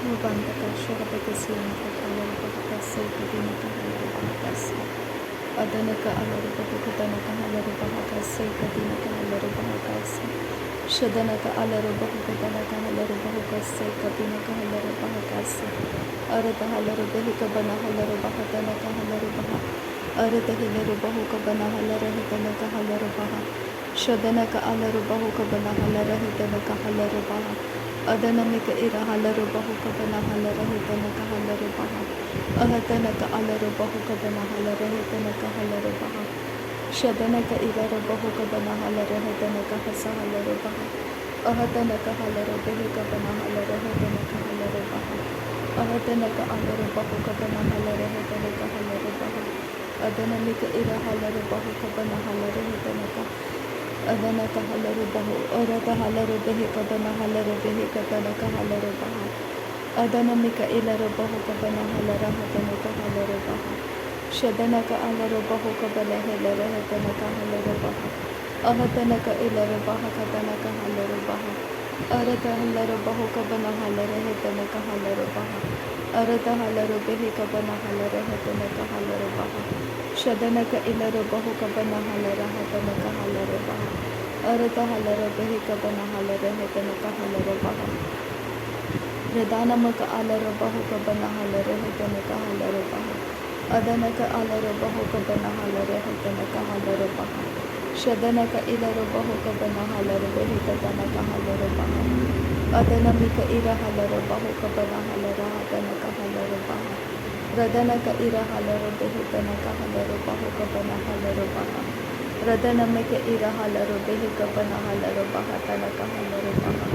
Rubantaka Shorabakasianta Kalarabakasa Kadinaka Halarabakasa Adanaka Alarabakatanaka Halarabakasa Kadinaka Halarabakasa Shadanaka Alarabakatanaka Halarabakasa Kadinaka Halarabakasa Arata Halarabahika Bana Halarabahatanaka Halarabaha Arata Hilarabahuka Bana Halarahitanaka Halarabaha Shadanaka Alarabahuka Bana Halarahitanaka Halarabaha Adanamika ira halarubahu kabana halarahitanaka halarubaha Ahatanaka alarabahu kabana halarahitanaka halarubaha Shadanaka ira rubahu kabana halarahitanaka hasa halarubaha Ahatanaka halarabahi kabana halarahitanaka halarubaha Ahatanaka alarabahu kabana halarahitanaka halarubaha Adanamika ira halarubahu kabana halarahitanaka Adanaka halarubahu Arata halarubahi kabana halarubahi katanaka halarubaha Adanamika ilarubahu kabana halarahatanaka halarubaha Shadanaka alarubahu kabana hilarahatanaka halarubaha Ahatanaka ilarubaha katanaka halarubaha Arata halarubahu kabana halarahatanaka halarubaha Arata halarubahi kabana halarahatanaka halarubaha Shadanaka ilarubahu kabana halarahatanaka halarubaha Arata halarabahi kabana halarahatanaka halarubaha Radanamaka alarabahu kabana halarahatanaka halarubaha Adanaka alarabahu kabana halarahatanaka halarubaha Shadanaka ilarubahu kabana halarabahi katanaka halarubaha Adanamika ira halarabahu kabana halarahatanaka halarubaha Radanaka ira halarabahi tanaka halarabahu kabana halarubaha Radanamika ira halarabahi kabana halarabaha tanaka halarubaha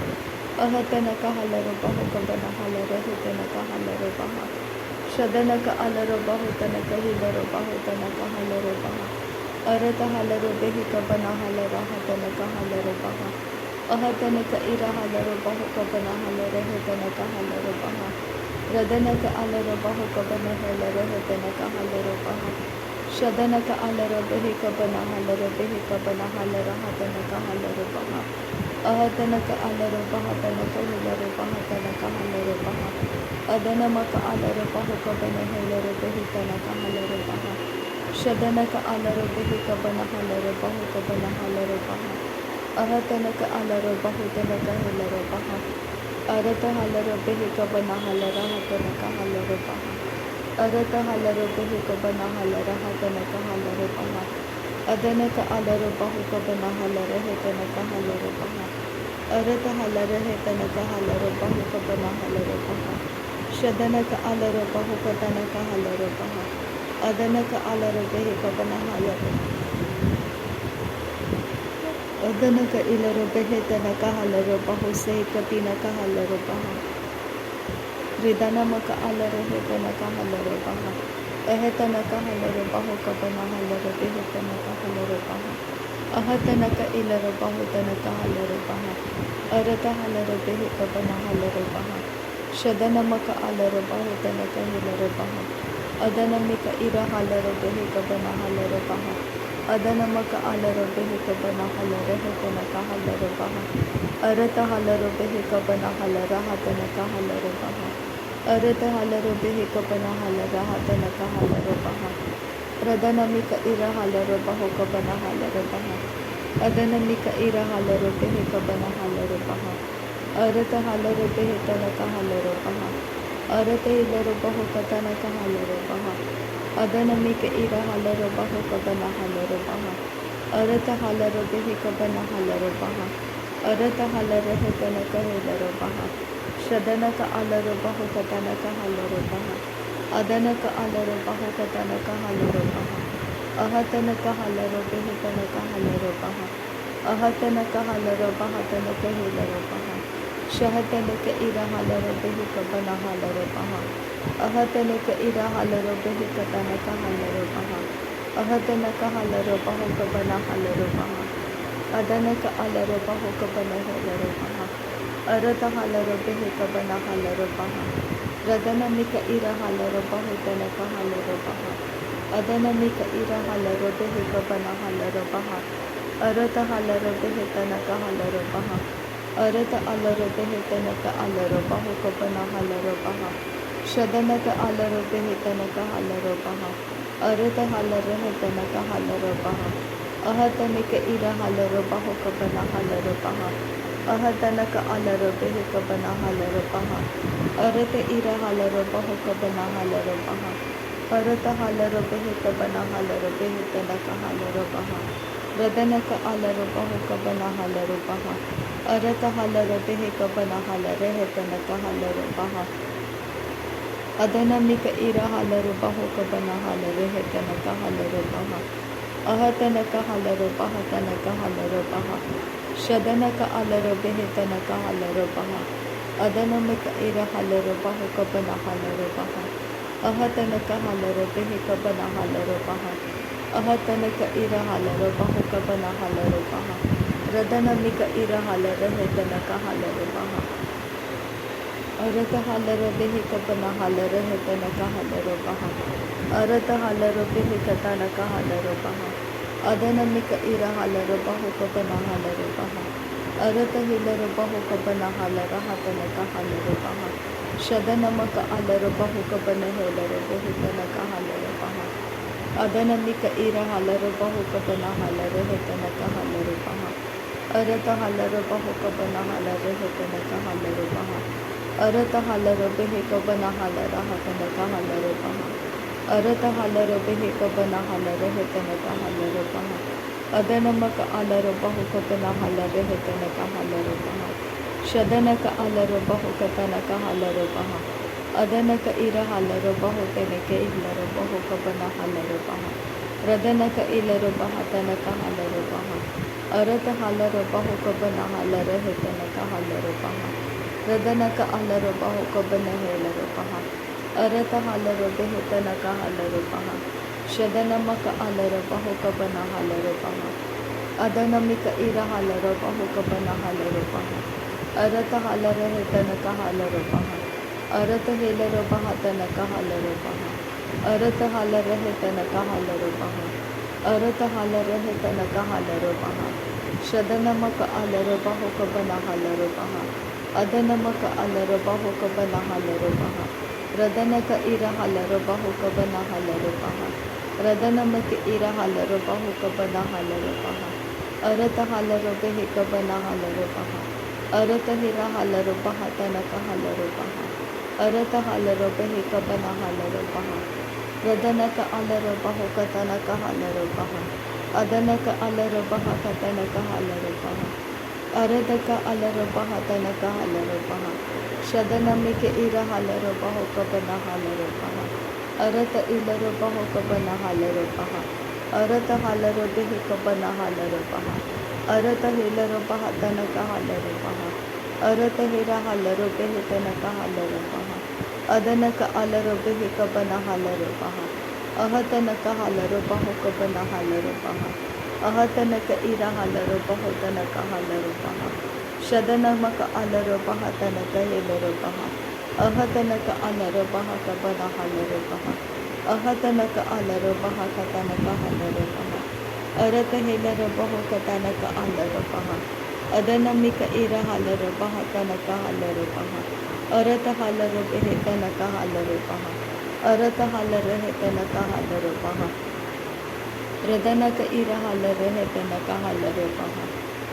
Ahatanaka halarabahu kabana halarahitanaka halarubaha Shadanaka alarabahu tanaka hilarabahu tanaka halarubaha Arata halarabahi kabana halarahatanaka halarubaha Ahatanaka ira halarabahu kabana halarahitanaka halarubaha Radanaka alarabahu kabana halarahatanaka halarubaha Shadanaka alarabahi kabana halarabahi kabana halarahatanaka halarubaha Ahatanaka alarabaha tanaka hilarabaha tanaka halarubaha Adanamaka alarabahu kabana hilarabahi tanaka halarubaha Shadanaka alarabahi kabana halarabahu kabana halarubaha Ahatanaka alarabahu tanaka hilarabaha Arata halarabahi kabana halarahatanaka halarubaha Arata halarabahi kabana halarahatanaka halarubaha Adanaka alarabahu kabana halarahatanaka halarubaha Arata halarahatanaka halarubahu kabana halarubaha Shadanaka alarabahu katanaka halarubaha Adanaka alarabahi kabana halarubaha Adanaka ilarabahi tanaka halarubahu sekatinaka halarubaha Ridanamaka alarahatanaka halarubaha Ahatanaka halarabahu kabana halarabahi tanaka halarabaha Ahatanaka ilarabahu tanaka halarabaha Arata halarabahi kabana halarabaha Shadanamaka alarabahu tanaka hilarabaha Adanamika ira halarabahi kabana halarabaha Adanamaka alarabahi kabana halarahatanaka halarabaha Arata halarabahi kabana halarahatanaka halarabaha Arata halarabahi kabana halarahatanaka halarabaha Radanamika ira halarabahu kabana halarabaha Adanamika ira halarabahi kabana halarabaha Arata halarabahi tanaka halarabaha Arata hilarabahu katanaka halarabaha Adanamika ira halarabahu kabana halarabaha Arata halarabahi kabana halarabaha Arata halarahatanaka hilarabaha Shadanaka alarabahu katanaka halarabaha Adanaka alarabahu katanaka halarabaha Ahatanaka halarabahi tanaka halarabaha Ahatanaka halarabaha tanaka hilarabaha Shahatanaka ira halarabahi kabana halarabaha Ahatanaka ira halarabahi katanaka halarabaha Ahatanaka halarabahu kabana halarabaha Adanaka alarabahu kabana halarabaha Arata halarabahi kabana halarabaha Radanamika ira halarabahu tanaka halarabaha Adanamika ira halarabahi kabana halarabaha Arata halarabahi tanaka halarabaha Arata alaro behetanaka alaro bahu kabana halaro baha. Shadanaka alaro behetanaka halaro baha. Arata halaro hetanaka halaro baha. Ahatanika ira halaro bahu kabana halaro baha. Ahatanaka alaro behekabana halaro baha. Arata ira halaro bahu kabana halaro baha. Arata halaro behekabana halaro behetanaka halaro baha. Radanaka alaro bahu kabana halaro baha. Arata halaro behekabana halaro hetanaka halaro baha. Adanamika ira halaro bahu kabana halaro hetanaka halaro baha. Ahatanaka halaro baha tanaka halaro baha. Shadanaka alaro behetanaka halaro baha. Adanamika ira halaro bahu kabana halaro baha. Ahatanaka halaro behekabana halaro baha. Ahatanaka ira halaro bahu kabana halaro baha. Radanamika ira halaro hetanaka halaro baha. Arata halaro behekabana halaro hetanaka halaro baha. Arata halaro behekatanaka halaro baha. Adanamika ira halaro bahu kabana halaro baha. Arata hilaro bahu kabana halaro hatanaka halaro baha. Shadanamaka alaro bahu kabana helaro behetanaka halaro baha. Adanamika ira halaro bahu kabana halaro hetanaka halaro baha. Arata halaro bahu kabana halaro hetanaka halaro baha. Arata halaro behekabana halaro hatanaka halaro baha. Arata halaro behekabana halaro hetanaka halaro baha. Adanamaka alaro bahu kabana halaro hetanaka halaro baha. Shadanaka alaro bahu katanaka halaro baha. Adanaka ira halaro bahu teneke ilaro bahu kabana halaro baha. Radanaka ilaro baha tanaka halaro baha. Arata halaro bahu kabana halaro hetanaka halaro baha. Radanaka alaro bahu kabana helaro baha. Arata halaro behetanaka halaro baha. Shadanamaka alaro bahu kabana halaro baha. Adanamika ira halaro bahu kabana halaro baha. Arata halaro hetanaka halaro baha. Arata helaro baha tanaka halaro baha. Arata halaro hetanaka halaro baha. Arata halaro hetanaka halaro baha. Shadanamaka alaro bahu kabana halaro baha. Adanamaka alaro bahu kabana halaro baha. Radanaka ira halaro bahu kabana halaro baha. Radanamaka ira halaro bahu kabana halaro baha. Arata halaro behe kabana halaro baha. Arata hira halaro baha tanaka halaro baha. Arata halaro behe kabana halaro baha. Radanaka alaro bahu katanaka halaro baha. Adanaka alaro baha katanaka halaro baha. Aradaka alaro baha tanaka halaro baha. Shadanamike ira halaro bahu kabana halaro baha. Arata ilaro bahu kabana halaro baha. Arata halaro behe kabana halaro baha. Arata hilaro baha tanaka halaro baha. Arata hira halaro behe tanaka halaro baha. Adanaka alaro behe kabana halaro baha. Ahatanaka halaro bahu kabana halaro baha. Ahatanaka ira halaro bahu tanaka halaro baha. Shadanamaka alaro baha tanaka hilaro baha. Ahatanaka alaro baha kabana halaro baha. Ahatanaka alaro baha katanaka halaro baha. Arata hilaro bahu katanaka alaro baha. Adanamika ira halaro baha tanaka halaro baha. Arata halaro behe tanaka halaro baha. Arata halaro hetanaka halaro baha. Radanaka ira halaro hetanaka halaro baha.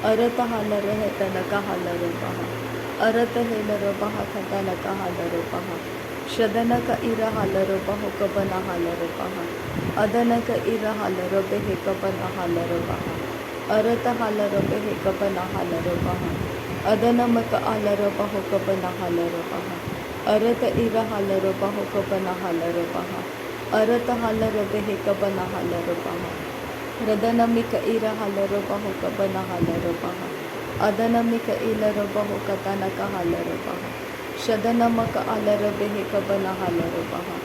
Arata halaro hetanaka halaro baha. Arata hilaro baha katanaka halaro baha. Shadanaka ira halaro bahu kabana halaro baha. Adanaka ira halaro behe kabana halaro baha. Arata halaro behe kabana halaro baha. Adanamaka alaro bahu kabana halaro baha. Arata ira halaro bahu kabana halaro baha. Arata halaro behe kabana halaro baha. Radanamika ira halaro bahu kabana halaro baha. Adanamika ilaro bahu katanaka halaro baha. Shadanamaka alaro behe kabana halaro baha.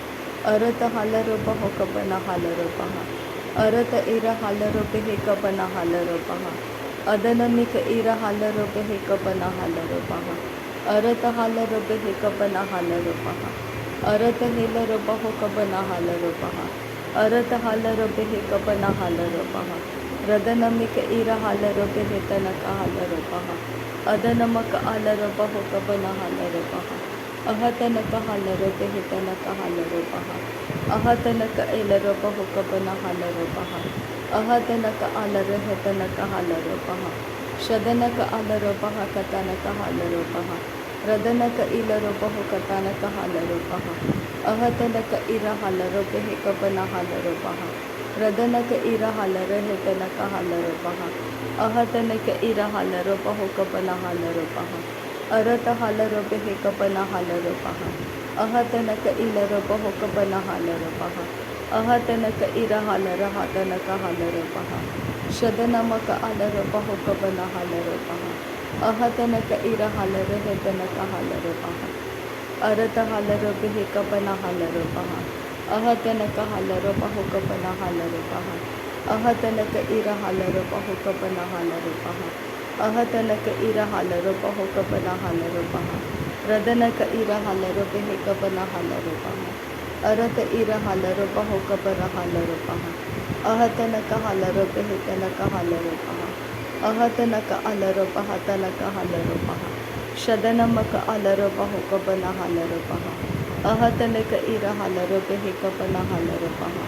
Arata halaro bahu kabana halaro baha. Arata ira halaro behe kabana halaro baha. Adanamika ira halaro behe kabana halaro baha. Arata halaro behe kabana halaro baha. Arata hilaro bahu kabana halaro baha. Arata halaro behe kabana halaro baha. Radanamika ira halaro behitana kahalaro paha. Adanamaka alaro baho kabana halaro paha. Ahatana kahalaro behitana kahalaro paha. Ahatana ka ilaro baho kabana halaro paha. Ahatana ka alaro hetana kahalaro paha. Shadana ka alaro paha katana kahalaro paha. Radana ka ilaro baho katana kahalaro paha. Ahatana ka ira halaro behe kabana halaro paha. Radana ka ira halaro hetana kahalaro paha. Ahatana ka ira halaro baho kabana halaro paha. Arata halaro behe kabana halaro paha. Ahatana ka ilaro baho kabana halaro paha. Ahatana ka ira halaro hatana kahalaro paha. Shadana maka alaro baho kabana halaro paha. Ahatana ka ira halaro hetana kahalaro paha. Arata halaro behe kabana halaro paha. Ahatana ka halaro baho kabana halaro paha. Ahatana ka ira halaro baho kabana halaro paha. Ahatana ka ira halaro baho kabana halaro paha. Radana ka ira halaro behe kabana halaro paha. Arata ira halaro baho kabana halaro paha. Ahatana ka halaro behe tana ka halaro paha. Ahatana ka alaro pahatana ka halaro paha. Shadana maka alaro baho kabana halaro paha. Ahatana ka ira halaro behe kabana halaro paha.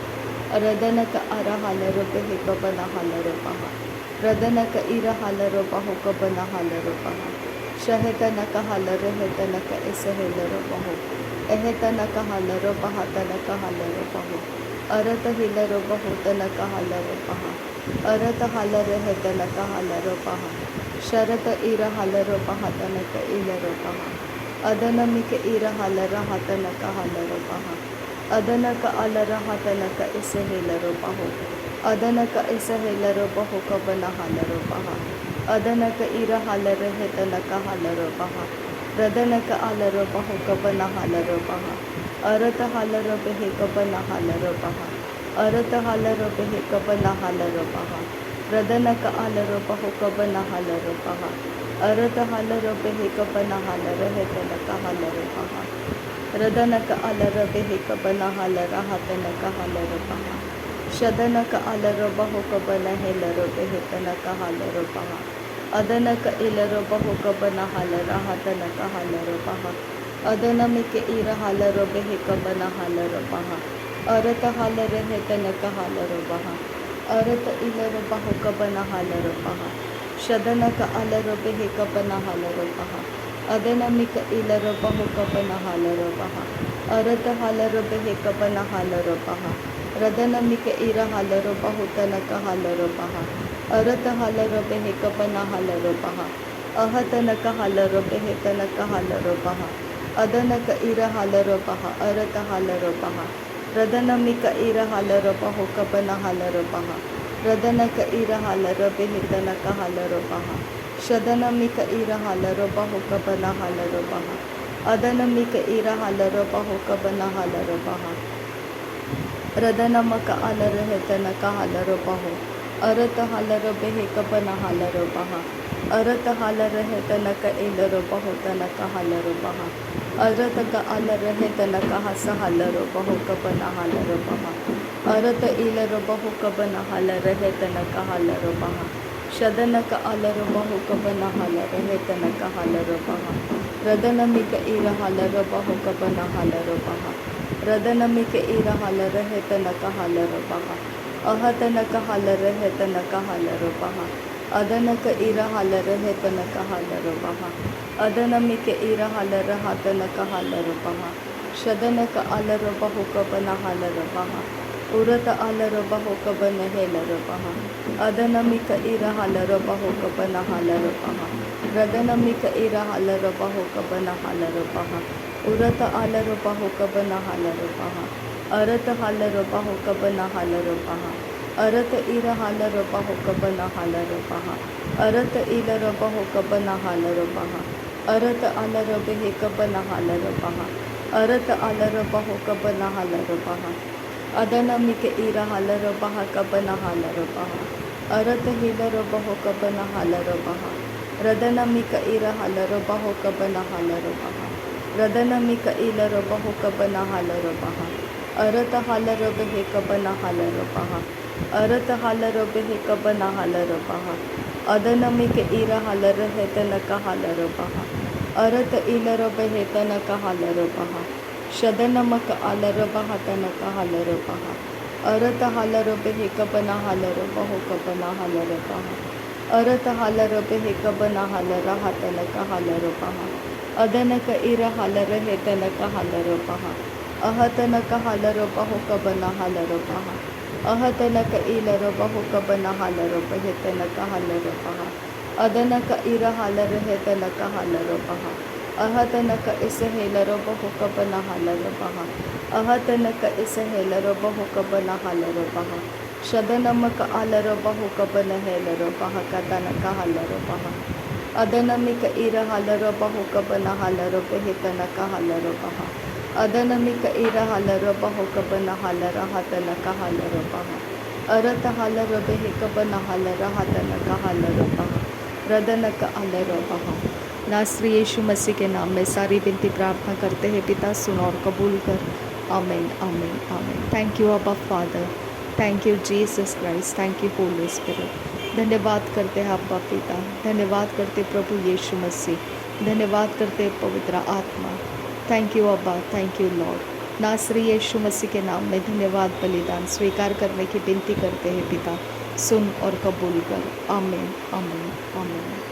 Radana ka ara halaro behe kabana halaro paha. Radana ka ira halaro baho kabana halaro paha. Shahetana ka halaro hetana ka esahelaro baho. Ehetana ka halaro pahatana ka halaro paho. Arata hilaro baho tana ka halaro paha. Arata halaro hetana ka halaro paha. Sharata ira halaro pahatana ka ilaro paha. Adana mika ira halara hatana ka halaro paha. Adana ka alara hatana ka isahilaro paho. Adana ka isahilaro baho kabana halaro paha. Adana ka ira halaro hetana ka halaro paha. Radana ka alaro baho kabana halaro paha. Arata halaro behe kabana halaro paha. Arata halaro behe kabana halaro paha. Radana ka alaro baho kabana halaro paha. Arata halaro behe kabana halaro hetana ka halaro paha. Radana ka alaro behe kabana halara hatana ka halaro paha. Shadana ka alaro baho kabana helaro behe tana ka halaro paha. Adana ka ilaro baho kabana halara hatana ka halaro paha. Adana mike ira halaro behe kabana halaro paha. Arata halaro hetana ka halaro paha. Arata ilaro baho kabana halaro paha. Shadana ka alaro behe kabana halaro paha. Adana mika ilaro baho kabana halaro paha. Arata halaro behe kabana halaro paha. Radana mika ira halaro baho tana ka halaro paha. Arata halaro behe kabana halaro paha. Ahatana ka halaro behe tana ka halaro paha. Adana ka ira halaro paha. Arata halaro paha. Radana mika ira halaro baho kabana halaro paha. Radana ka ira halaro behe tana ka halaro paha. Shadana mika ira halaro baho kabana halaro paha. Adana mika ira halaro baho kabana halaro paha. Radana maka alaro hetana ka halaro paho. Arata halaro behe kabana halaro paha. Arata halaro hetana ka ilaro baho tana ka halaro paha. Arata ka alaro hetana ka hasa halaro baho kabana halaro paha. Arata ilaro baho kabana halaro hetana ka halaro paha. Shadana ka alaro baho kabana halaro hetana ka halaro paha. Radana mika ira halaro baho kabana halaro paha. Radana mika ira halaro hetana ka halaro paha. Ahatana ka halaro hetana ka halaro paha. Adana ka ira halaro hetana ka halaro paha. Adana mika ira halaro hatana ka halaro paha. Shadana ka alaro baho kabana halaro paha. Urata alaro baho kabana helaro paha. Adana mika ira halaro baho kabana halaro paha. Radana mika ira halaro baho kabana halaro paha. Urata alaro baho kabana halaro paha. Arata halaro baho kabana halaro paha. Arata ira halaro baho kabana halaro paha. Arata ilaro baho kabana halaro paha. Arata alaro behe kabana halaro paha. Arata alaro baho kabana halaro paha. Adana mika ira halaro baha kabana halaro paha. Arata hilaro baho kabana halaro paha. Radana mika ira halaro baho kabana halaro paha. Radana mika ilaro baho kabana halaro paha. Arata halaro behe kabana halaro paha. अरत हालर बेहे कबना हालर बहा अदनमिक ईर hauler है तनक hauler बहा अरत इलर बेहे तनक हालर बहा शदनमक आलर बहा तनक हालर बहा अरत हालर बेहे कबना हालर बहो कबना हालर बहा अरत हालर बेहे कबना हालर हातनक हालर बहा अदनक इर हालर है तनक हालर बहा अहतनक हालर बहो कबना हालर बहा अहतनक इलर बहो कबना हालर बहे तनक हालर बहा अदनक इर हालर है तनक हालर बहा अहतनक इस हेलर बहो कबना हालर बहा अहतनक इस हेलर बहो कबना हालर बहा शदनमक आलर बहो कबन हेलर बहा कतनक हालर बहा अदनमिक इर हालर बहो कबना हालर बहे तनक हालर बहा अदनमिक इर हालर बहो कबना हालर हातनक हालर बहा अरत हालर बेहे कबना हालर हातनक हालर बहा रदनक आलर बहा। नासरी यीशु मसीह के नाम में सारी विनती प्रार्थना करते हैं पिता, सुन और कबूल कर। आमीन आमीन आमीन। थैंक यू अब्बा father, thank you Jesus Christ, thank you Holi spirit. धन्यवाद करते हैं अब्बा पिता, धन्यवाद करते प्रभु यीशु मसीह, धन्यवाद करते पवित्र आत्मा। थैंक यू अब्बा, थैंक यू लॉर्ड। नासरी यीशु मसीह के नाम में धन्यवाद बलिदान स्वीकार करने की विनती करते हैं पिता, सुन और कबूल कर। आमीन आमीन आमीन।